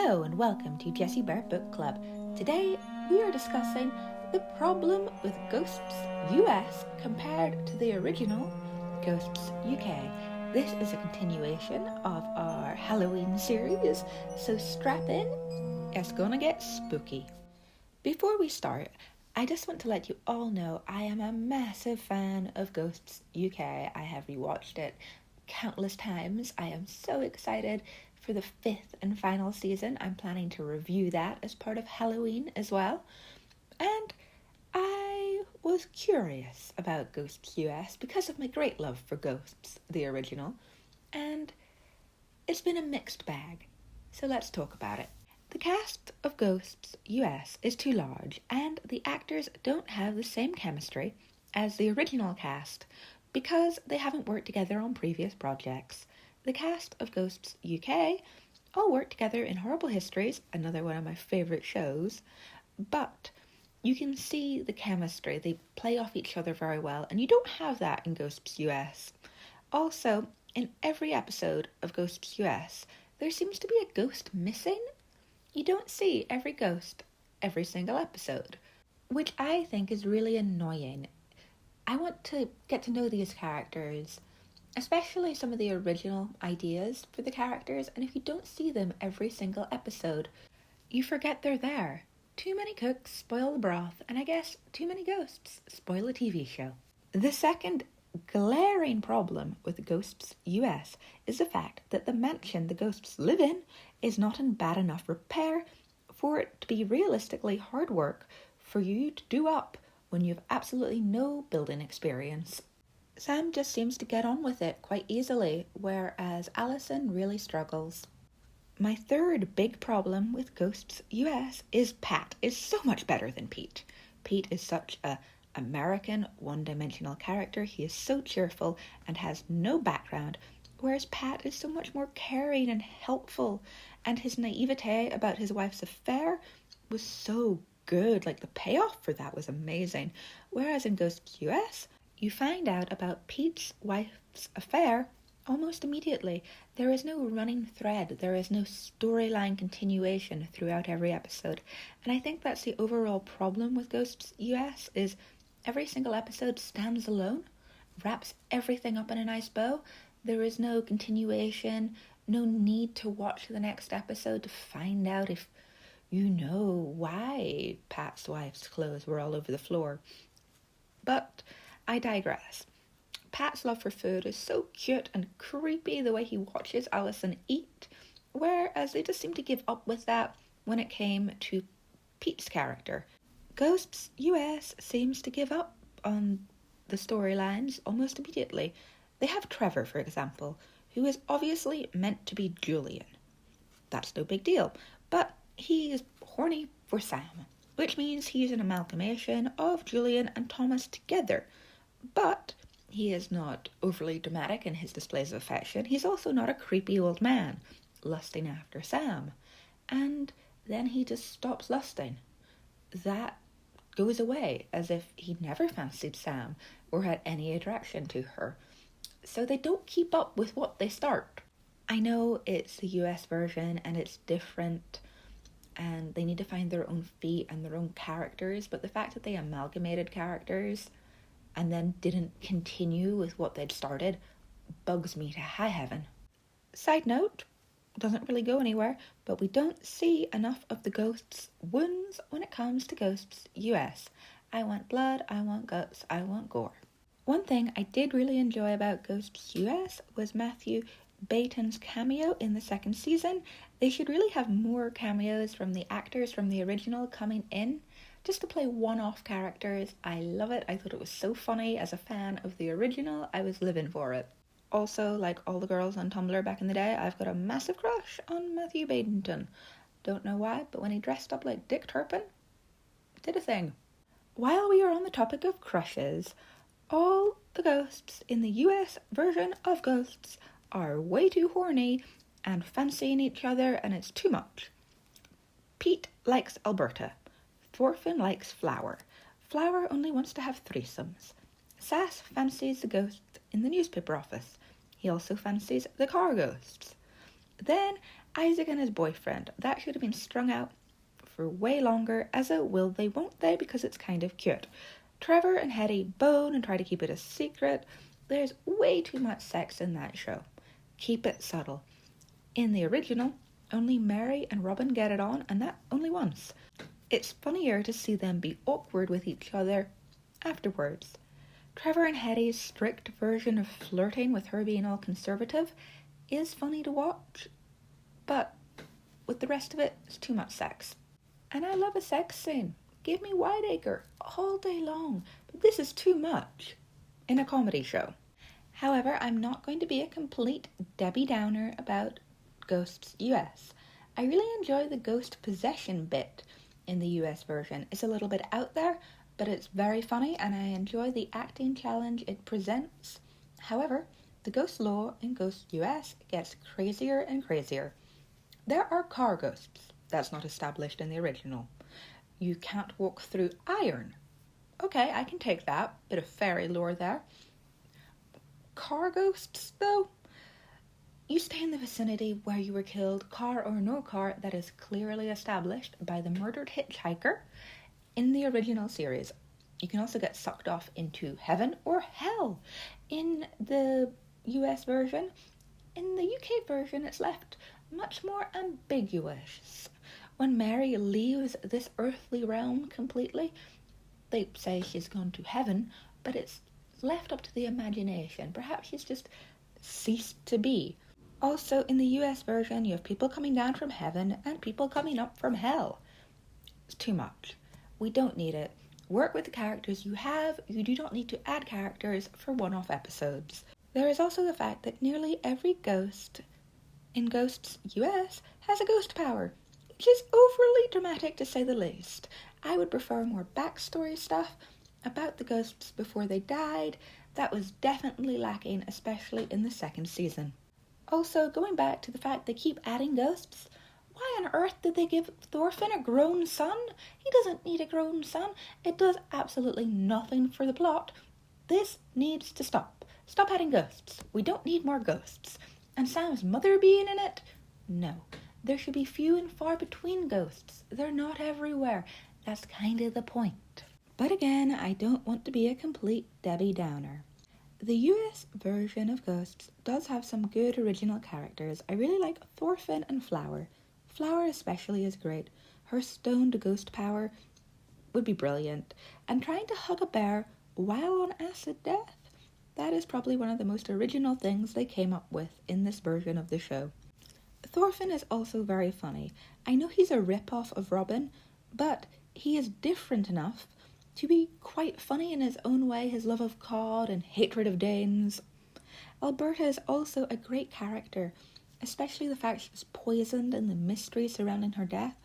Hello and welcome to Jessie Bear Book Club. Today we are discussing the problem with Ghosts US compared to the original Ghosts UK. This is a continuation of our Halloween series, so strap in, it's gonna get spooky. Before we start, I just want to let you all know I am a massive fan of Ghosts UK. I have rewatched it countless times. I am so excited for the 5th and final season. I'm planning to review that as part of Halloween as well. And I was curious about Ghosts US because of my great love for Ghosts, the original, and it's been a mixed bag. So let's talk about it. The cast of Ghosts US is too large, and the actors don't have the same chemistry as the original cast because they haven't worked together on previous projects. The cast of Ghosts UK all work together in Horrible Histories, another one of my favourite shows, but you can see the chemistry. They play off each other very well, and you don't have that in Ghosts US. Also, in every episode of Ghosts US, there seems to be a ghost missing. You don't see every ghost every single episode, which I think is really annoying. I want to get to know these characters, especially some of the original ideas for the characters, and if you don't see them every single episode, you forget they're there. Too many cooks spoil the broth, and I guess too many ghosts spoil a TV show. The second glaring problem with Ghosts US is the fact that the mansion the ghosts live in is not in bad enough repair for it to be realistically hard work for you to do up when you have absolutely no building experience. Sam just seems to get on with it quite easily, whereas Allison really struggles. My third big problem with Ghosts US is Pat is so much better than Pete. Pete is such a American, one-dimensional character. He is so cheerful and has no background, whereas Pat is so much more caring and helpful, and his naivete about his wife's affair was so good. Like, the payoff for that was amazing. Whereas in Ghosts US, you find out about Pete's wife's affair almost immediately. There is no running thread. There is no storyline continuation throughout every episode. And I think that's the overall problem with Ghosts US, is every single episode stands alone, wraps everything up in a nice bow. There is no continuation, no need to watch the next episode to find out if you know why Pat's wife's clothes were all over the floor. But I digress. Pat's love for food is so cute and creepy, the way he watches Allison eat, whereas they just seem to give up with that when it came to Pete's character. Ghosts US seems to give up on the storylines almost immediately. They have Trevor, for example, who is obviously meant to be Julian. That's no big deal, but he is horny for Sam, which means he's an amalgamation of Julian and Thomas together. But he is not overly dramatic in his displays of affection. He's also not a creepy old man lusting after Sam. And then he just stops lusting. That goes away, as if he never fancied Sam or had any attraction to her. So they don't keep up with what they start. I know it's the US version and it's different, and they need to find their own feet and their own characters, but the fact that they amalgamated characters and then didn't continue with what they'd started bugs me to high heaven. Side note, doesn't really go anywhere, but we don't see enough of the ghosts' wounds when it comes to Ghosts US. I want blood, I want guts, I want gore. One thing I did really enjoy about Ghosts US was Matthew Baton's cameo in the second season. They should really have more cameos from the actors from the original coming in, just to play one-off characters. I love it. I thought it was so funny. As a fan of the original, I was living for it. Also, like all the girls on Tumblr back in the day, I've got a massive crush on Matthew Baton. Don't know why, but when he dressed up like Dick Turpin, it did a thing. While we are on the topic of crushes, all the ghosts in the US version of Ghosts are way too horny and fancying each other, and it's too much. Pete likes Alberta. Thorfinn likes Flower. Flower only wants to have threesomes. Sass fancies the ghost in the newspaper office. He also fancies the car ghosts. Then Isaac and his boyfriend. That should have been strung out for way longer as a will they won't they, because it's kind of cute. Trevor and Hetty bone and try to keep it a secret. There's way too much sex in that show. Keep it subtle. In the original, only Mary and Robin get it on, and that only once. It's funnier to see them be awkward with each other afterwards. Trevor and Hetty's strict version of flirting with her being all conservative is funny to watch, but with the rest of it, it's too much sex. And I love a sex scene. Give me Whiteacre all day long, but this is too much in a comedy show. However, I'm not going to be a complete Debbie Downer about Ghosts US. I really enjoy the ghost possession bit in the US version. It's a little bit out there, but it's very funny, and I enjoy the acting challenge it presents. However, the ghost lore in Ghosts US gets crazier and crazier. There are car ghosts. That's not established in the original. You can't walk through iron. Okay, I can take that. Bit of fairy lore there. Car ghosts, though? You stay in the vicinity where you were killed, car or no car, that is clearly established by the murdered hitchhiker in the original series. You can also get sucked off into heaven or hell in the US version. In the UK version, it's left much more ambiguous. When Mary leaves this earthly realm completely, they say she's gone to heaven, but it's left up to the imagination. Perhaps she's just ceased to be. Also, in the US version, you have people coming down from heaven and people coming up from hell. It's too much. We don't need it. Work with the characters you have. You do not need to add characters for one-off episodes. There is also the fact that nearly every ghost in Ghosts US has a ghost power, which is overly dramatic to say the least. I would prefer more backstory stuff about the ghosts before they died. That was definitely lacking, especially in the second season. Also, going back to the fact they keep adding ghosts, why on earth did they give Thorfinn a grown son? He doesn't need a grown son. It does absolutely nothing for the plot. This needs to stop. Stop adding ghosts. We don't need more ghosts. And Sam's mother being in it? No. There should be few and far between ghosts. They're not everywhere. That's kind of the point. But again, I don't want to be a complete Debbie Downer. The US version of Ghosts does have some good original characters. I really like Thorfinn and Flower. Flower especially is great. Her stoned ghost power would be brilliant. And trying to hug a bear while on acid death, that is probably one of the most original things they came up with in this version of the show. Thorfinn is also very funny. I know he's a rip-off of Robin, but he is different enough to be quite funny in his own way, his love of cod and hatred of Danes. Alberta is also a great character, especially the fact she was poisoned and the mystery surrounding her death,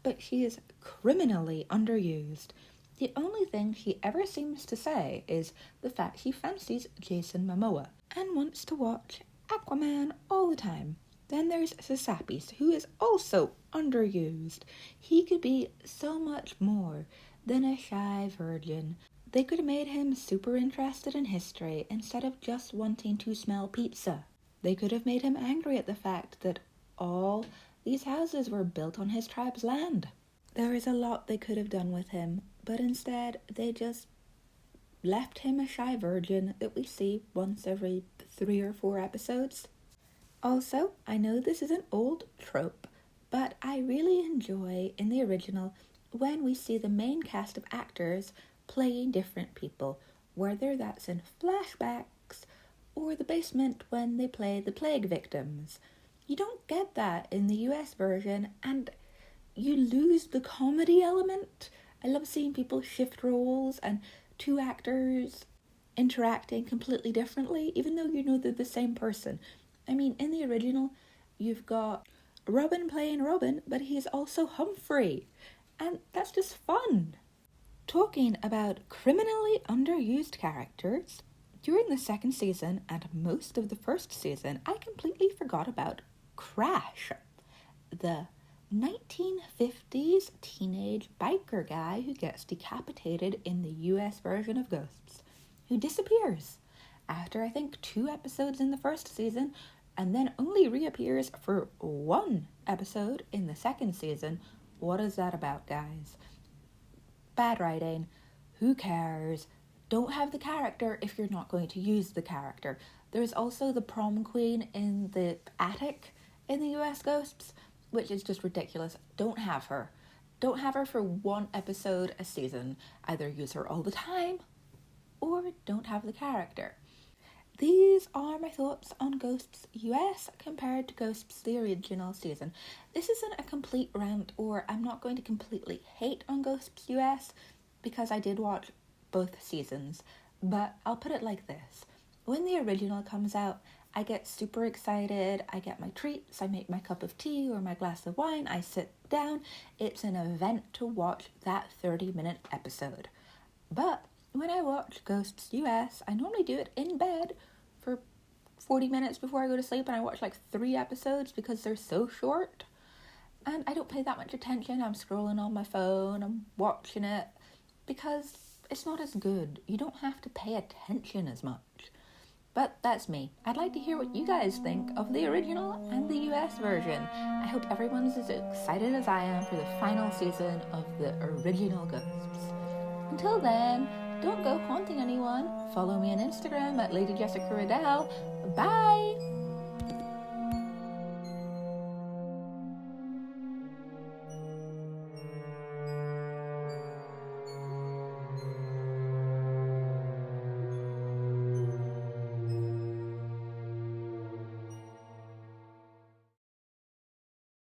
but she is criminally underused. The only thing she ever seems to say is the fact she fancies Jason Momoa and wants to watch Aquaman all the time. Then there's Sasapis, who is also underused. He could be so much more than a shy virgin. They could have made him super interested in history instead of just wanting to smell pizza. They could have made him angry at the fact that all these houses were built on his tribe's land. There is a lot they could have done with him, but instead they just left him a shy virgin that we see once every 3 or 4 episodes. Also, I know this is an old trope, but I really enjoy in the original when we see the main cast of actors playing different people, whether that's in flashbacks or the basement when they play the plague victims. You don't get that in the US version, and you lose the comedy element. I love seeing people shift roles and 2 actors interacting completely differently, even though you know they're the same person. I mean, in the original, you've got Robin playing Robin, but he's also Humphrey. And that's just fun. Talking about criminally underused characters, during the second season and most of the first season, I completely forgot about Crash, the 1950s teenage biker guy who gets decapitated in the US version of Ghosts, who disappears. After, I think, 2 episodes in the first season, and then only reappears for one episode in the second season. What is that about, guys? Bad writing. Who cares? Don't have the character if you're not going to use the character. There's also the prom queen in the attic in the US Ghosts, which is just ridiculous. Don't have her. Don't have her for one episode a season. Either use her all the time or don't have the character. These are my thoughts on Ghosts US compared to Ghosts the original season. This isn't a complete rant, or I'm not going to completely hate on Ghosts US because I did watch both seasons, but I'll put it like this. When the original comes out, I get super excited, I get my treats, I make my cup of tea or my glass of wine, I sit down. It's an event to watch that 30-minute episode. But when I watch Ghosts US, I normally do it in bed for 40 minutes before I go to sleep, and I watch like 3 episodes because they're so short. And I don't pay that much attention. I'm scrolling on my phone, I'm watching it, because it's not as good. You don't have to pay attention as much. But that's me. I'd like to hear what you guys think of the original and the US version. I hope everyone's as excited as I am for the final season of the original Ghosts. Until then, don't go haunting anyone. Follow me on Instagram at Lady Jessica Riddell. Bye!